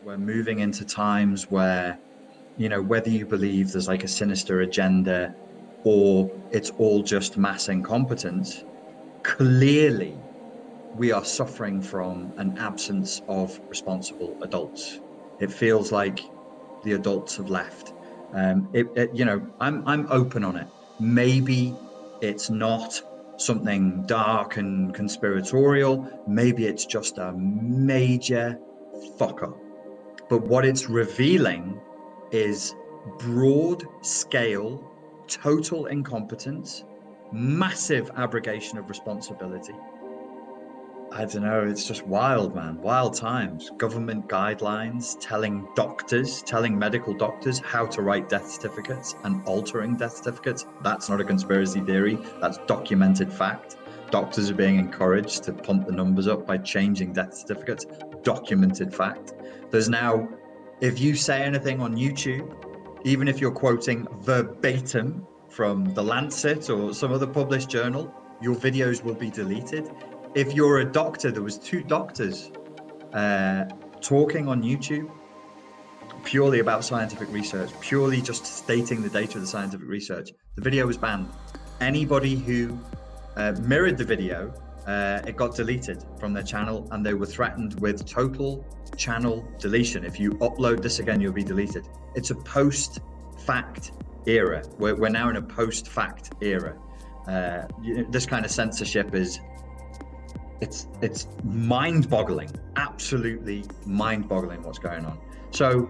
we're moving into times where, whether you believe there's like a sinister agenda or it's all just mass incompetence, clearly we are suffering from an absence of responsible adults. It feels like the adults have left. I'm open on it. Maybe it's not something dark and conspiratorial. Maybe it's just a major fuck up. But what it's revealing is broad scale, total incompetence, massive abrogation of responsibility. I don't know, it's just wild, man. Wild times. Government guidelines telling medical doctors how to write death certificates and altering death certificates. That's not a conspiracy theory. That's documented fact. Doctors are being encouraged to pump the numbers up by changing death certificates. Documented fact. There's now, if you say anything on YouTube, even if you're quoting verbatim from The Lancet or some other published journal, your videos will be deleted. If you're a doctor, there was 2 doctors talking on YouTube purely about scientific research, purely just stating the data of the scientific research. The video was banned. Anybody who mirrored the video, it got deleted from their channel, and they were threatened with total channel deletion. If you upload this again, you'll be deleted. It's a post-fact era. We're now in a post-fact era. This kind of censorship is... It's mind-boggling, absolutely mind-boggling what's going on. So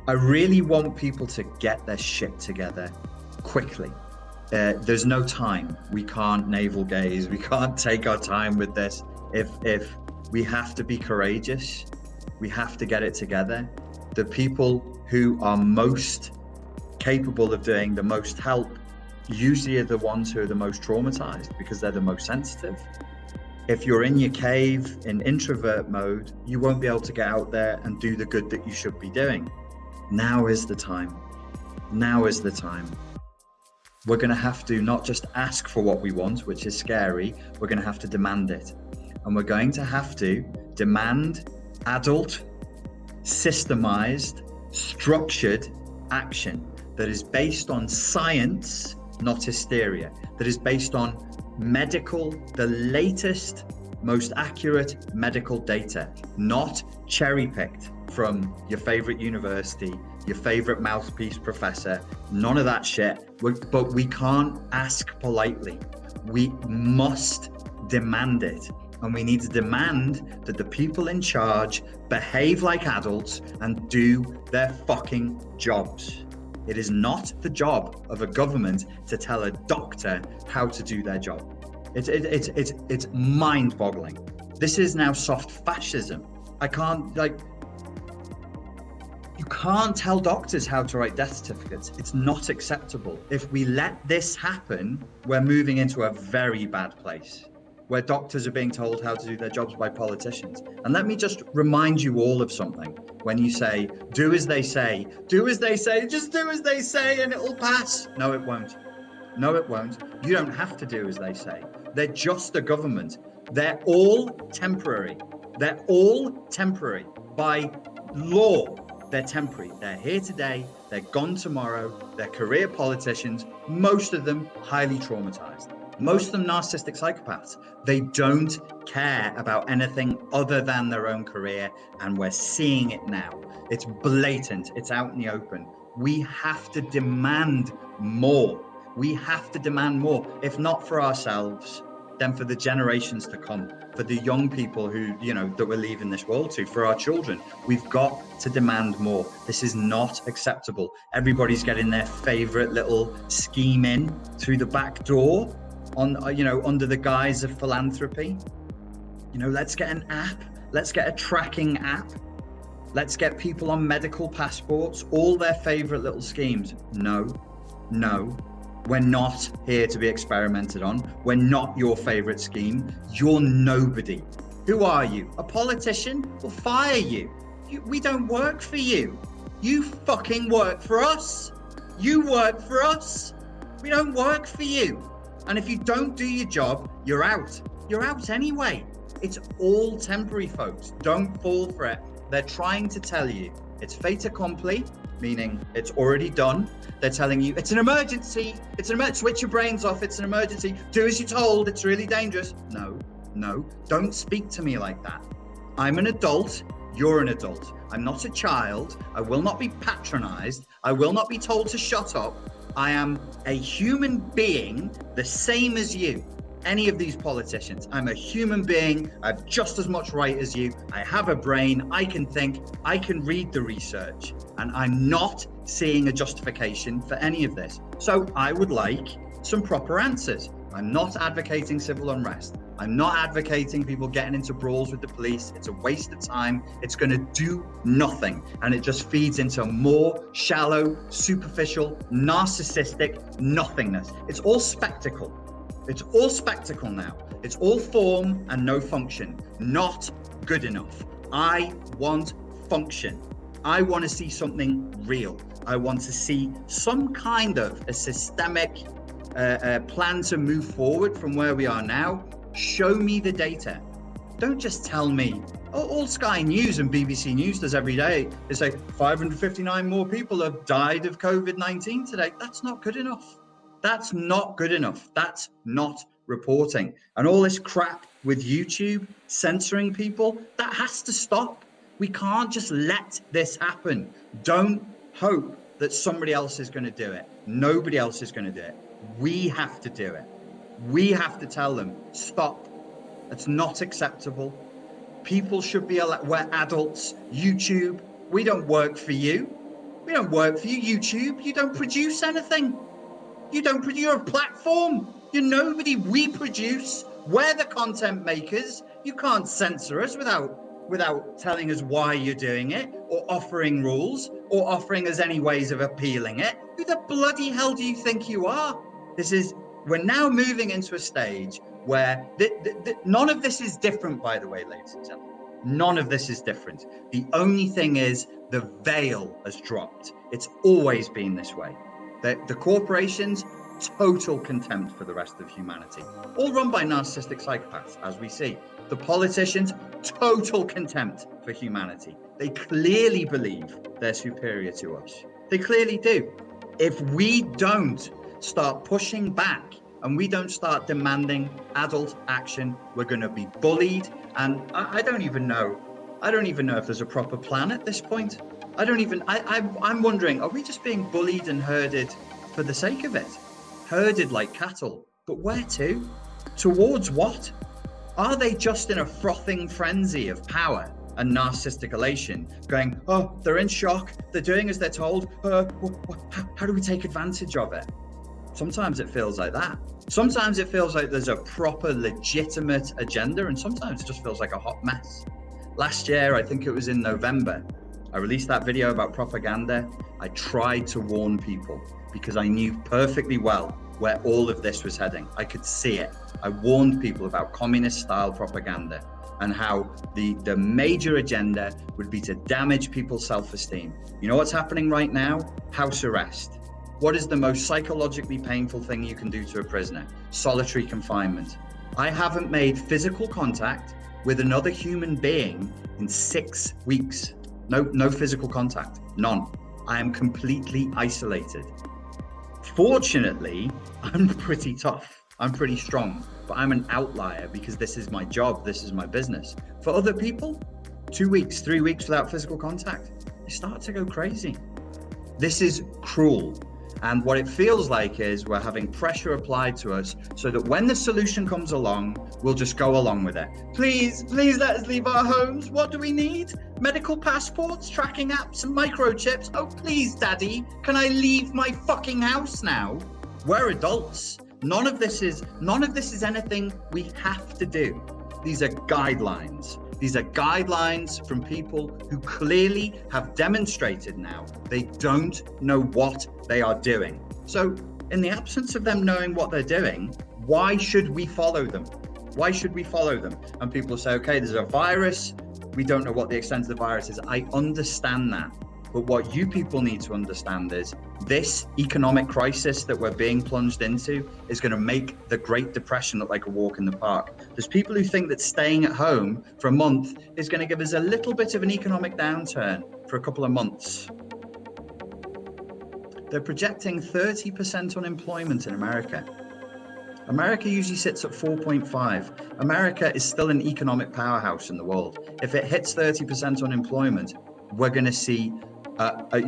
I really want people to get their shit together quickly. There's no time. We can't navel gaze. We can't take our time with this. If we have to be courageous, we have to get it together. The people who are most capable of doing the most help usually are the ones who are the most traumatized because they're the most sensitive. If you're in your cave in introvert mode, you won't be able to get out there and do the good that you should be doing. Now is the time. Now is the time. We're going to have to not just ask for what we want, which is scary, we're going to have to demand it. And we're going to have to demand adult, systemized, structured action that is based on science, not hysteria, that is based on the latest, most accurate medical data, not cherry-picked from your favorite university, your favorite mouthpiece professor, none of that shit. But we can't ask politely. We must demand it. And we need to demand that the people in charge behave like adults and do their fucking jobs. It is not the job of a government to tell a doctor how to do their job. It's mind-boggling. This is now soft fascism. You can't tell doctors how to write death certificates. It's not acceptable. If we let this happen, we're moving into a very bad place where doctors are being told how to do their jobs by politicians. And let me just remind you all of something. When you say, do as they say, just do as they say and it'll pass. No, it won't. No, it won't. You don't have to do as they say. They're just a government. They're all temporary. They're all temporary. By law, they're temporary. They're here today. They're gone tomorrow. They're career politicians, most of them highly traumatized. Most of them narcissistic psychopaths. They don't care about anything other than their own career, and we're seeing it now. It's blatant. It's out in the open. We have to demand more. We have to demand more, if not for ourselves, then for the generations to come, for the young people who, that we're leaving this world to, for our children. We've got to demand more. This is not acceptable. Everybody's getting their favorite little scheme in through the back door on, under the guise of philanthropy. Let's get an app. Let's get a tracking app. Let's get people on medical passports, all their favorite little schemes. No. We're not here to be experimented on. We're not your favorite scheme. You're nobody. Who are you? A politician? We'll fire you. We don't work for you. You fucking work for us. You work for us. We don't work for you. And if you don't do your job, you're out. You're out anyway. It's all temporary, folks. Don't fall for it. They're trying to tell you it's fait accompli, meaning it's already done. They're telling you it's an emergency. Switch your brains off. It's an emergency. Do as you're told. It's really dangerous. No, don't speak to me like that. I'm an adult. You're an adult. I'm not a child. I will not be patronized. I will not be told to shut up. I am a human being, the same as you. Any of these politicians. I'm a human being. I have just as much right as you. I have a brain. I can think. I can read the research. And I'm not seeing a justification for any of this. So I would like some proper answers. I'm not advocating civil unrest. I'm not advocating people getting into brawls with the police. It's a waste of time. It's going to do nothing. And it just feeds into more shallow, superficial, narcissistic nothingness. It's all spectacle. It's all spectacle now. It's all form and no function. Not good enough. I want function. I want to see something real. I want to see some kind of a systemic plan to move forward from where we are now. Show me the data. Don't just tell me, all Sky News and BBC News does every day is say 559 more people have died of COVID-19 today. That's not good enough. That's not good enough. That's not reporting. And all this crap with YouTube censoring people, that has to stop. We can't just let this happen. Don't hope that somebody else is going to do it. Nobody else is going to do it. We have to do it. We have to tell them, stop. It's not acceptable. People should be allowed, we're adults. YouTube, we don't work for you. We don't work for you, YouTube. You don't produce anything. You're a platform. You're nobody. We produce. We're the content makers. You can't censor us without telling us why you're doing it, or offering rules, or offering us any ways of appealing it. Who the bloody hell do you think you are? We're now moving into a stage where none of this is different, by the way, ladies and gentlemen. None of this is different. The only thing is the veil has dropped. It's always been this way. The corporations, total contempt for the rest of humanity. All run by narcissistic psychopaths, as we see. The politicians, total contempt for humanity. They clearly believe they're superior to us. They clearly do. If we don't start pushing back and we don't start demanding adult action, we're going to be bullied. And I don't even know if there's a proper plan at this point. I'm wondering, are we just being bullied and herded for the sake of it? Herded like cattle, but where to? Towards what? Are they just in a frothing frenzy of power and narcissistic elation, going, oh, they're in shock, they're doing as they're told, how do we take advantage of it? Sometimes it feels like that. Sometimes it feels like there's a proper legitimate agenda, and sometimes it just feels like a hot mess. Last year, I think it was in November, I released that video about propaganda. I tried to warn people because I knew perfectly well where all of this was heading. I could see it. I warned people about communist-style propaganda and how the major agenda would be to damage people's self-esteem. You know what's happening right now? House arrest. What is the most psychologically painful thing you can do to a prisoner? Solitary confinement. I haven't made physical contact with another human being in 6 weeks. No physical contact, none. I am completely isolated. Fortunately, I'm pretty tough. I'm pretty strong, but I'm an outlier because this is my job. This is my business. For other people, 2 weeks, 3 weeks without physical contact, they start to go crazy. This is cruel. And what it feels like is we're having pressure applied to us so that when the solution comes along, we'll just go along with it. Please let us leave our homes. What do we need? Medical passports, tracking apps, and microchips. Oh, please, Daddy, can I leave my fucking house now? We're adults. None of this is anything we have to do. These are guidelines. These are guidelines from people who clearly have demonstrated now they don't know what they are doing. So in the absence of them knowing what they're doing, why should we follow them? Why should we follow them? And people say, okay, there's a virus. We don't know what the extent of the virus is. I understand that. But what you people need to understand is this economic crisis that we're being plunged into is going to make the Great Depression look like a walk in the park. There's people who think that staying at home for a month is going to give us a little bit of an economic downturn for a couple of months. They're projecting 30% unemployment in America. America usually sits at 4.5. America is still an economic powerhouse in the world. If it hits 30% unemployment, we're going to see,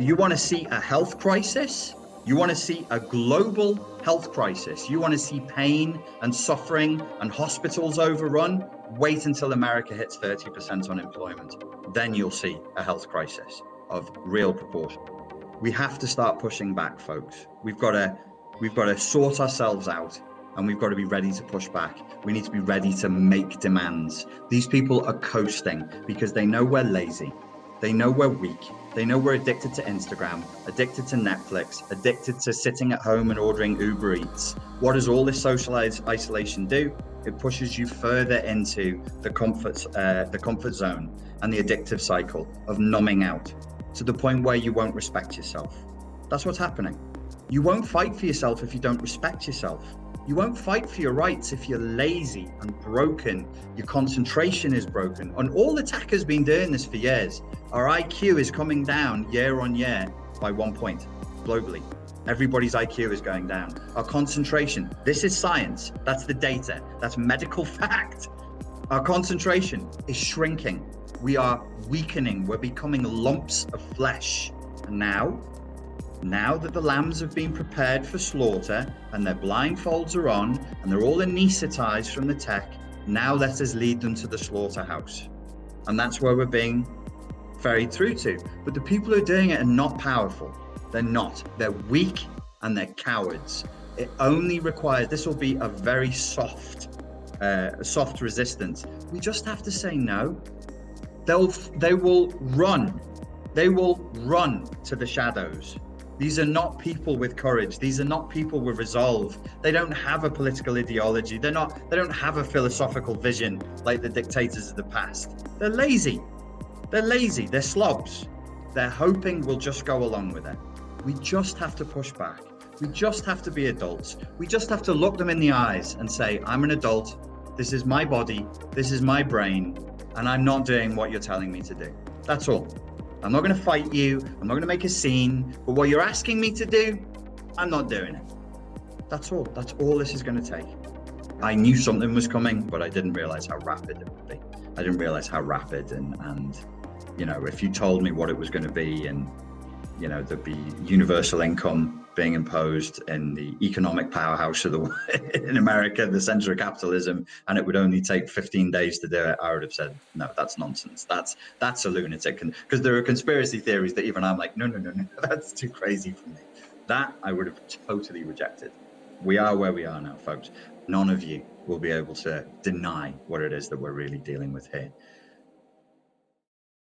you want to see a health crisis? You want to see a global health crisis? You want to see pain and suffering and hospitals overrun? Wait until America hits 30% unemployment. Then you'll see a health crisis of real proportion. We have to start pushing back, folks. We've got to sort ourselves out. And we've got to be ready to push back. We need to be ready to make demands. These people are coasting because they know we're lazy. They know we're weak. They know we're addicted to Instagram, addicted to Netflix, addicted to sitting at home and ordering Uber Eats. What does all this social isolation do? It pushes you further into the comfort zone and the addictive cycle of numbing out to the point where you won't respect yourself. That's what's happening. You won't fight for yourself if you don't respect yourself. You won't fight for your rights if you're lazy and broken. Your concentration is broken. And all the tech has been doing this for years. Our IQ is coming down year on year by 1 point globally. Everybody's IQ is going down. Our concentration, this is science. That's the data. That's medical fact. Our concentration is shrinking. We are weakening. We're becoming lumps of flesh. And now that the lambs have been prepared for slaughter and their blindfolds are on and they're all anesthetized from the tech, now let us lead them to the slaughterhouse. And that's where we're being ferried through to. But the people who are doing it are not powerful. They're not. They're weak and they're cowards. It only requires, this will be a very soft resistance. We just have to say no. They will run. They will run to the shadows. These are not people with courage. These are not people with resolve. They don't have a political ideology. They don't have a philosophical vision like the dictators of the past. They're lazy. They're lazy. They're slobs. They're hoping we'll just go along with it. We just have to push back. We just have to be adults. We just have to look them in the eyes and say, I'm an adult. This is my body. This is my brain. And I'm not doing what you're telling me to do. That's all. I'm not going to fight you. I'm not going to make a scene. But what you're asking me to do, I'm not doing it. That's all. That's all this is going to take. I knew something was coming, but I didn't realize how rapid it would be. I didn't realize how rapid and you know, if you told me what it was going to be and, you know, there'd be universal income being imposed in the economic powerhouse of the in America, the center of capitalism, and it would only take 15 days to do it, I would have said, no, that's nonsense. That's a lunatic. Because there are conspiracy theories that even I'm like, no, that's too crazy for me. That I would have totally rejected. We are where we are now, folks. None of you will be able to deny what it is that we're really dealing with here.